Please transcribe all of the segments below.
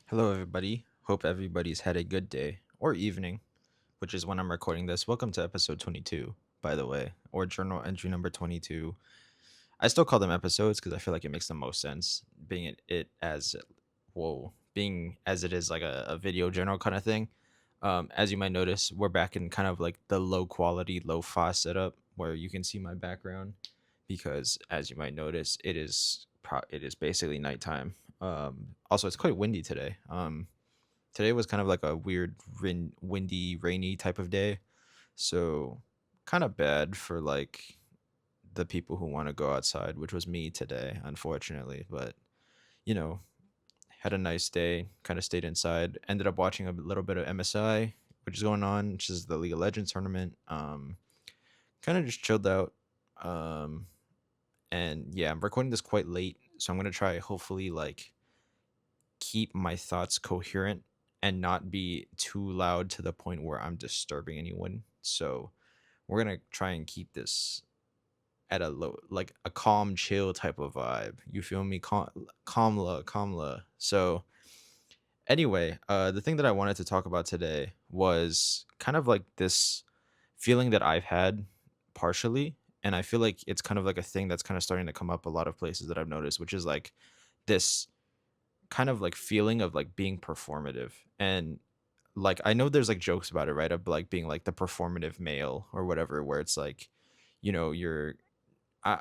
Hello, everybody. Hope everybody's had a good day or evening, which is when I'm recording this. Welcome to episode 22, by the way, or journal entry number 22. I still call them episodes because I feel like it makes the most sense, being it as, whoa, being as it is like a video journal kind of thing. As you might notice, we're back in kind of like the low quality, low fi setup where you can see my background because, as you might notice, it is basically nighttime. Also, it's quite windy today. Today was kind of like a weird, windy, rainy type of day, so kind of bad for like the people who want to go outside, which was me today, unfortunately. But you know, had a nice day. Kind of stayed inside. Ended up watching a little bit of MSI, which is going on, which is the League of Legends tournament. Kind of just chilled out. Um, and yeah, I'm recording this quite late, so I'm gonna try hopefully like keep my thoughts coherent and not be too loud to the point where I'm disturbing anyone. So we're gonna try and keep this at a low, like a calm, chill type of vibe. You feel me? Calmla, calmla. So anyway, the thing that I wanted to talk about today was kind of like this feeling that I've had partially, and I feel like it's kind of like a thing that's kind of starting to come up a lot of places that I've noticed, which is like this kind of like feeling of like being performative. And like I know there's like jokes about it, right? Of like being like the performative male or whatever, where it's like, you're I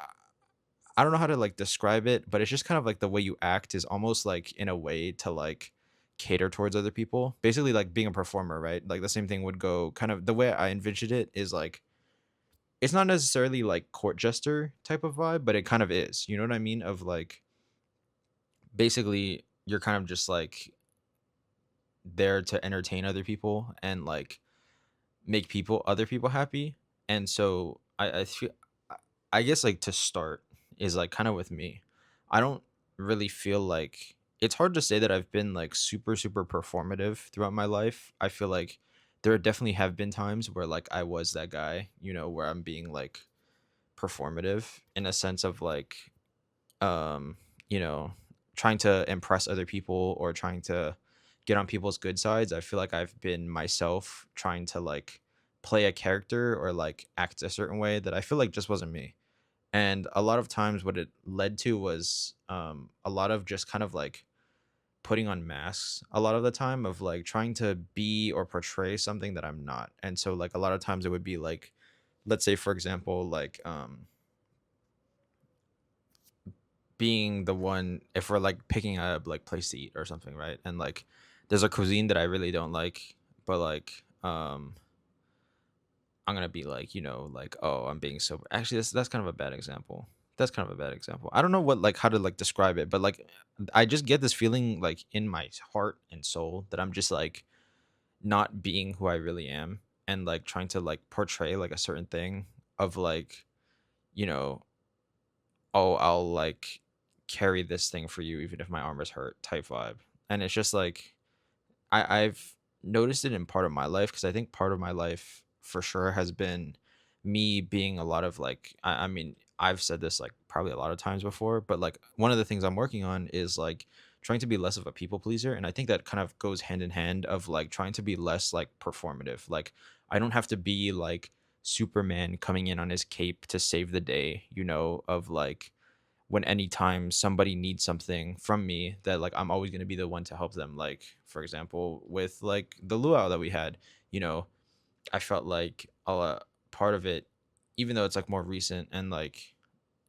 I don't know how to like describe it, but it's just kind of like the way you act is almost like in a way to like cater towards other people. Basically like being a performer, right? Like the same thing would go kind of the way I envisioned it is like it's not necessarily like court jester type of vibe, but it kind of is. You know what I mean? Of like basically you're kind of just like there to entertain other people and like make people other people happy. And so I feel I guess like to start is like kind of with me. I don't really feel like it's hard to say that I've been like super performative throughout my life. I feel like there definitely have been times where like I was that guy, where I'm being like performative in a sense of like um, you know, trying to impress other people or trying to get on people's good sides. I feel like I've been myself trying to like play a character or like act a certain way that I feel like just wasn't me. And a lot of times what it led to was a lot of just kind of like putting on masks a lot of the time of like trying to be or portray something that I'm not. And so like a lot of times it would be like, let's say for example, like being the one, if we're like picking a like place to eat or something, right? And like there's a cuisine that I really don't like, but like I'm gonna be like, like, oh, I'm being so actually that's kind of a bad example. That's kind of a bad example. I don't know what like how to like describe it, but like I just get this feeling like in my heart and soul that I'm just like not being who I really am and like trying to like portray like a certain thing of like, you know, oh, I'll like carry this thing for you even if my arm is hurt type vibe. And it's just like I've noticed it in part of my life because I think part of my life for sure has been me being a lot of like I mean, I've said this like probably a lot of times before, but like one of the things I'm working on is like trying to be less of a people pleaser. And I think that kind of goes hand in hand of like trying to be less like performative. Like I don't have to be like Superman coming in on his cape to save the day, of like when anytime somebody needs something from me that like I'm always going to be the one to help them. Like for example with like the luau that we had, you know I felt like a part of it, even though it's like more recent and like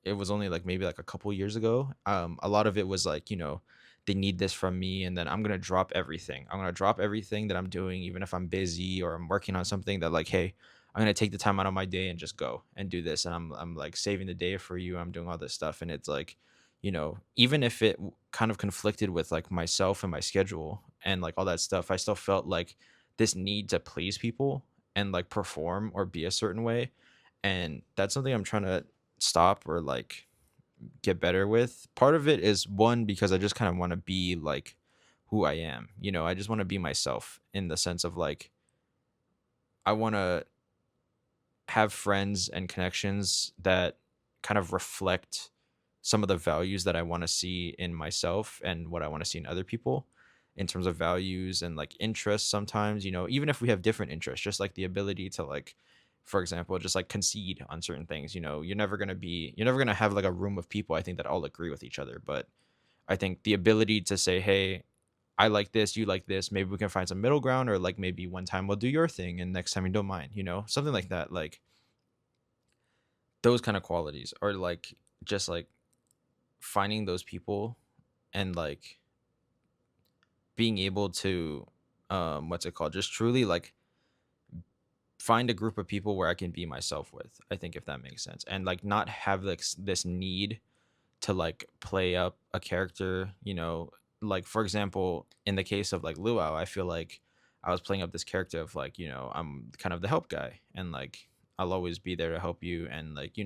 it was only like maybe like a couple years ago, a lot of it was like, they need this from me, and then I'm gonna drop everything that I'm doing, even if I'm busy or I'm working on something that like, hey, I'm gonna take the time out of my day and just go and do this, and I'm like saving the day for you. I'm doing all this stuff, and it's like, even if it kind of conflicted with like myself and my schedule and like all that stuff, I still felt like this need to please people and like perform or be a certain way. And that's something I'm trying to stop or like get better with. Part of it is one because I just kind of want to be like who I am. I just want to be myself in the sense of like I want to have friends and connections that kind of reflect some of the values that I want to see in myself and what I want to see in other people. in terms of values and like interests sometimes, even if we have different interests, just like the ability to like, for example, just like concede on certain things. You're never going to have like a room of people, I think, that all agree with each other. But I think the ability to say, hey, I like this, you like this, maybe we can find some middle ground, or like maybe one time we'll do your thing and next time you don't mind, something like that. Like those kind of qualities, or like just like finding those people and like being able to what's it called, just truly like find a group of people where I can be myself with, I think, if that makes sense, and like not have like this need to like play up a character, like for example, in the case of like Luau, I feel like I was playing up this character of like, I'm kind of the help guy, and like I'll always be there to help you. And like,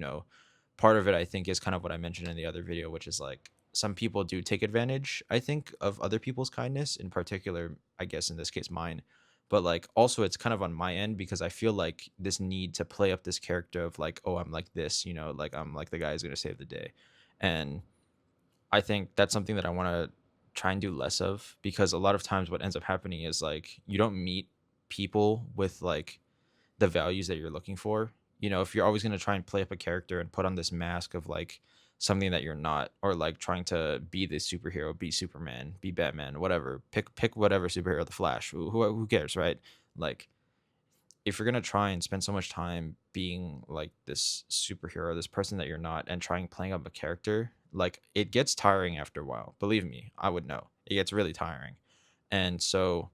part of it, I think, is kind of what I mentioned in the other video, which is like some people do take advantage, I think, of other people's kindness, in particular, I guess in this case mine. But like also it's kind of on my end, because I feel like this need to play up this character of like, oh, I'm like this, like I'm like the guy who's going to save the day. And I think that's something that I want to try and do less of, because a lot of times what ends up happening is like you don't meet people with like the values that you're looking for. If you're always going to try and play up a character and put on this mask of like something that you're not, or like trying to be this superhero, be Superman, be Batman, whatever, pick whatever superhero, the Flash, who cares, right? Like if you're gonna try and spend so much time being like this superhero, this person that you're not, and trying playing up a character, like it gets tiring after a while. Believe me, I would know. It gets really tiring. And so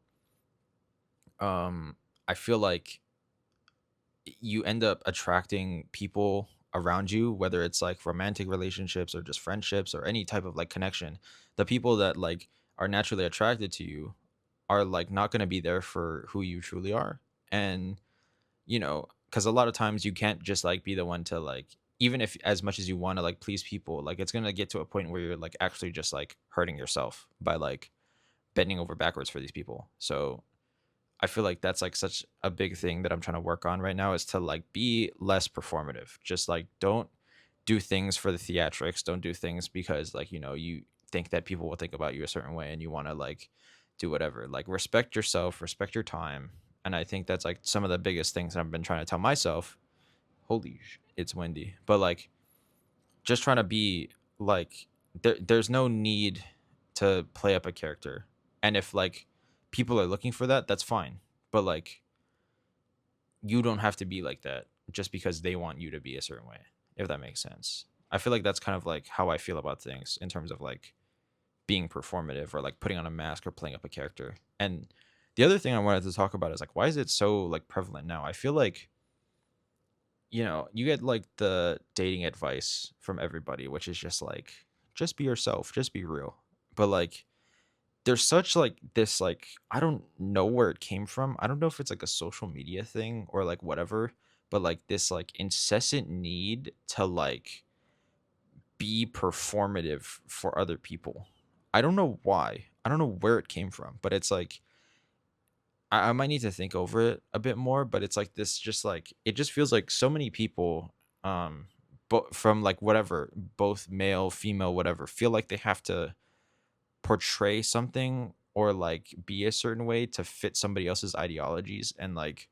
I feel like you end up attracting people around you, whether it's like romantic relationships or just friendships or any type of like connection. The people that like are naturally attracted to you are like not going to be there for who you truly are. And because a lot of times you can't just like be the one to like, even if as much as you want to like please people, like it's gonna get to a point where you're like actually just like hurting yourself by like bending over backwards for these people. So I feel like that's like such a big thing that I'm trying to work on right now, is to like be less performative. Just like don't do things for the theatrics. Don't do things because like, you think that people will think about you a certain way and you want to like do whatever. Like respect yourself, respect your time. And I think that's like some of the biggest things I've been trying to tell myself. It's windy. But like just trying to be like there's no need to play up a character. And if like people are looking for that, that's fine. But like you don't have to be like that just because they want you to be a certain way, if that makes sense. I feel like that's kind of like how I feel about things in terms of like being performative or like putting on a mask or playing up a character. And the other thing I wanted to talk about is like, why is it so like prevalent now? I feel like, you get like the dating advice from everybody, which is just like, just be yourself, just be real. But like, there's such like this, like, I don't know where it came from. I don't know if it's like a social media thing or like whatever, but like this like incessant need to like be performative for other people. I don't know why. I don't know where it came from, but it's like I might need to think over it a bit more. But it's like this, just like it just feels like so many people, but from like whatever, both male, female, whatever, feel like they have to portray something or like be a certain way to fit somebody else's ideologies, and like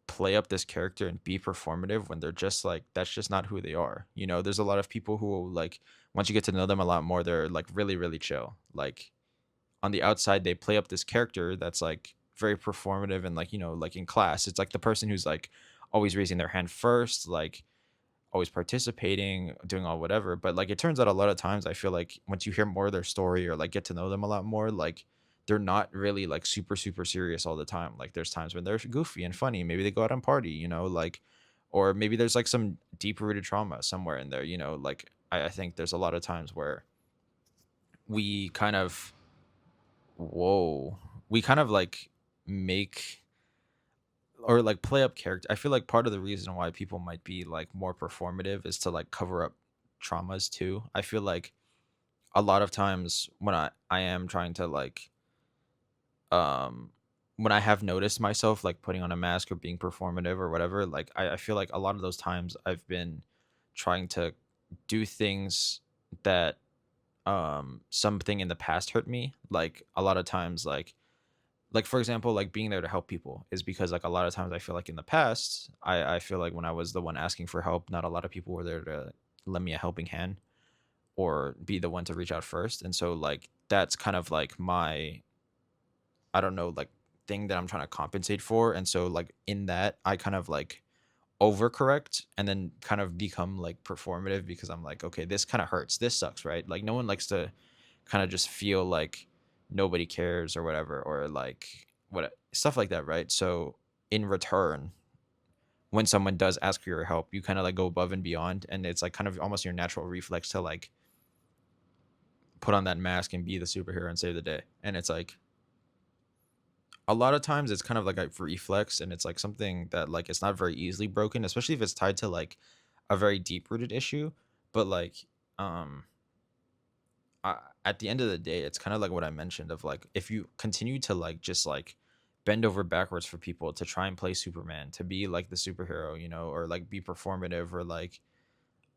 play up this character and be performative when they're just like, that's just not who they are. There's a lot of people who like, once you get to know them a lot more, they're like really really chill. Like on the outside they play up this character that's like very performative, and like, like in class it's like the person who's like always raising their hand first, like always participating, doing all whatever. But like it turns out a lot of times I feel like once you hear more of their story or like get to know them a lot more, like they're not really like super super serious all the time. Like there's times when they're goofy and funny, maybe they go out and party, like, or maybe there's like some deep rooted trauma somewhere in there, like I think there's a lot of times where we kind of, whoa, we kind of like make or like play up character. I feel like part of the reason why people might be like more performative is to like cover up traumas too. I feel like a lot of times when I am trying to like um when I have noticed myself like putting on a mask or being performative or whatever, like I feel like a lot of those times I've been trying to do things that something in the past hurt me. Like a lot of times, like for example, like being there to help people is because like a lot of times I feel like in the past, I feel like when I was the one asking for help, not a lot of people were there to lend me a helping hand or be the one to reach out first. And so like that's kind of like my, I don't know, like thing that I'm trying to compensate for. And so like in that I kind of like overcorrect and then kind of become like performative because I'm like, okay, this kind of hurts. This sucks, right? Like no one likes to kind of just feel like nobody cares or whatever, or like what stuff like that, right? So in return, when someone does ask for your help, you kind of like go above and beyond, and it's like kind of almost your natural reflex to like put on that mask and be the superhero and save the day. And it's like a lot of times it's kind of like a reflex, and it's like something that like it's not very easily broken, especially if it's tied to like a very deep rooted issue. But like um I, at the end of the day, it's kind of like what I mentioned of like if you continue to like just like bend over backwards for people to try and play Superman, to be like the superhero, you know, or like be performative, or like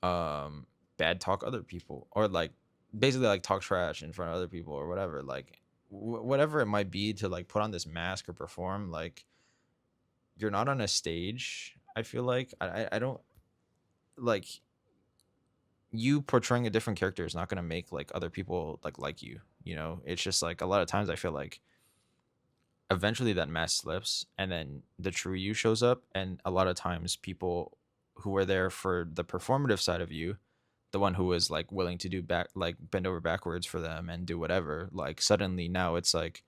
um bad talk other people, or like basically like talk trash in front of other people or whatever, like whatever it might be, to like put on this mask or perform, like you're not on a stage. I feel like I don't like you portraying a different character is not going to make like other people like you, you know. It's just like a lot of times I feel like eventually that mask slips and then the true you shows up, and a lot of times people who were there for the performative side of you, the one who was like willing to do back like bend over backwards for them and do whatever, like suddenly now it's like,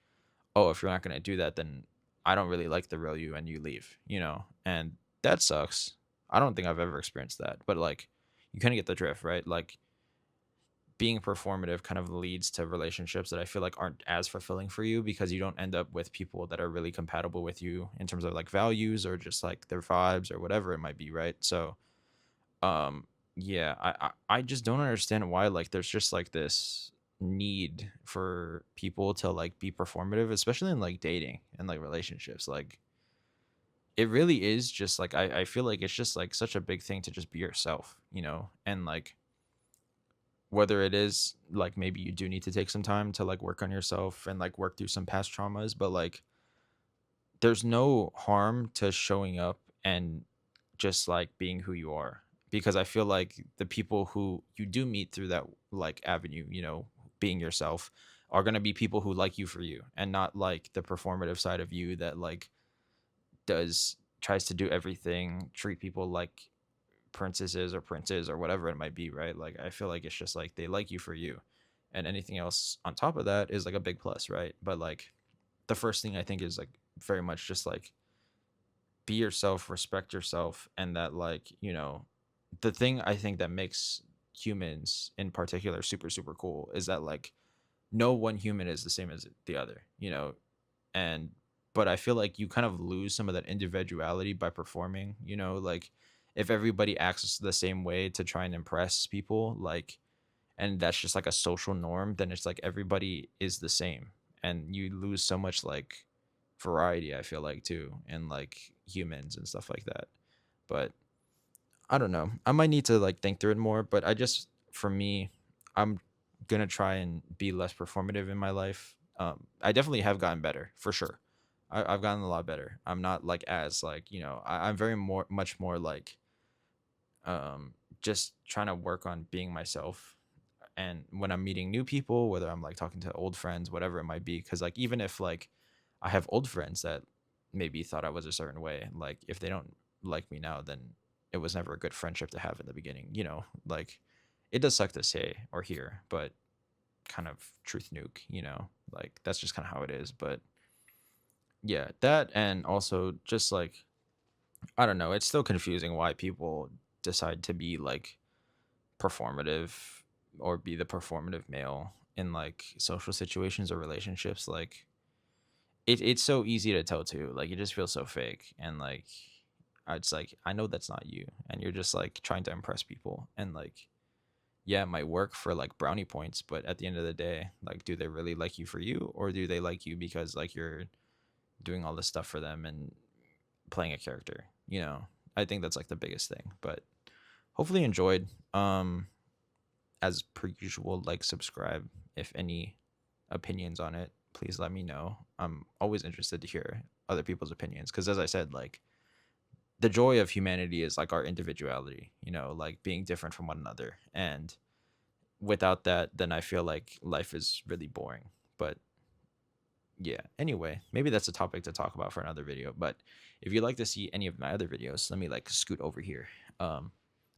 oh, if you're not going to do that, then I don't really like the real you, and you leave, you know. And that sucks. I don't think I've ever experienced that, but like you kind of get the drift, right? Like being performative kind of leads to relationships that I feel like aren't as fulfilling for you, because you don't end up with people that are really compatible with you in terms of like values or just like their vibes or whatever it might be, right? So um yeah, I just don't understand why like there's just like this need for people to like be performative, especially in like dating and like relationships. Like it really is just like I feel like it's just like such a big thing to just be yourself, you know. And like whether it is like maybe you do need to take some time to like work on yourself and like work through some past traumas, but like there's no harm to showing up and just like being who you are, because I feel like the people who you do meet through that like avenue, you know, being yourself, are going to be people who like you for you, and not like the performative side of you that like does tries to do everything, treat people like princesses or princes or whatever it might be, right? Like I feel like it's just like they like you for you, and anything else on top of that is like a big plus, right? But like the first thing I think is like very much just like be yourself, respect yourself, and that like, you know, the thing I think that makes humans in particular super super cool is that like no one human is the same as the other, you know. And but I feel like you kind of lose some of that individuality by performing, you know. Like if everybody acts the same way to try and impress people, like, and that's just like a social norm, then it's like everybody is the same, and you lose so much like variety, I feel like, too, and like humans and stuff like that. But I don't know, I might need to like think through it more, but I just, for me, I'm gonna try and be less performative in my life. I definitely have gotten better for sure. I've gotten a lot better. I'm not like as like, you know, I'm very more much more like um just trying to work on being myself. And when I'm meeting new people, whether I'm like talking to old friends, whatever it might be, because like even if like I have old friends that maybe thought I was a certain way, like if they don't like me now, then it was never a good friendship to have in the beginning, you know. Like it does suck to say or hear, but kind of truth nuke, you know. Like that's just kind of how it is. But yeah, that, and also just like I don't know, it's still confusing why people decide to be like performative or be the performative male in like social situations or relationships. Like it's so easy to tell too, like it just feels so fake, and like it's like I know that's not you, and you're just like trying to impress people, and like yeah, it might work for like brownie points, but at the end of the day, like do they really like you for you, or do they like you because like you're doing all this stuff for them and playing a character, you know? I think that's like the biggest thing. But hopefully you enjoyed. as per usual, like, subscribe. If any opinions on it, please let me know. I'm always interested to hear other people's opinions because, as I said, like, the joy of humanity is like our individuality, like being different from one another. And without that, then I feel like life is really boring. But yeah, anyway, maybe that's a topic to talk about for another video. But if you'd like to see any of my other videos, let me like scoot over here. I'm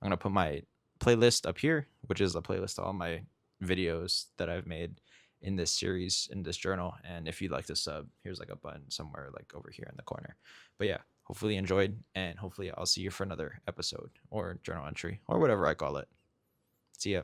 gonna put my playlist up here, which is a playlist of all my videos that I've made in this series, in this journal. And if you'd like to sub, here's like a button somewhere like over here in the corner. But yeah, hopefully you enjoyed, and hopefully I'll see you for another episode or journal entry or whatever I call it. See ya.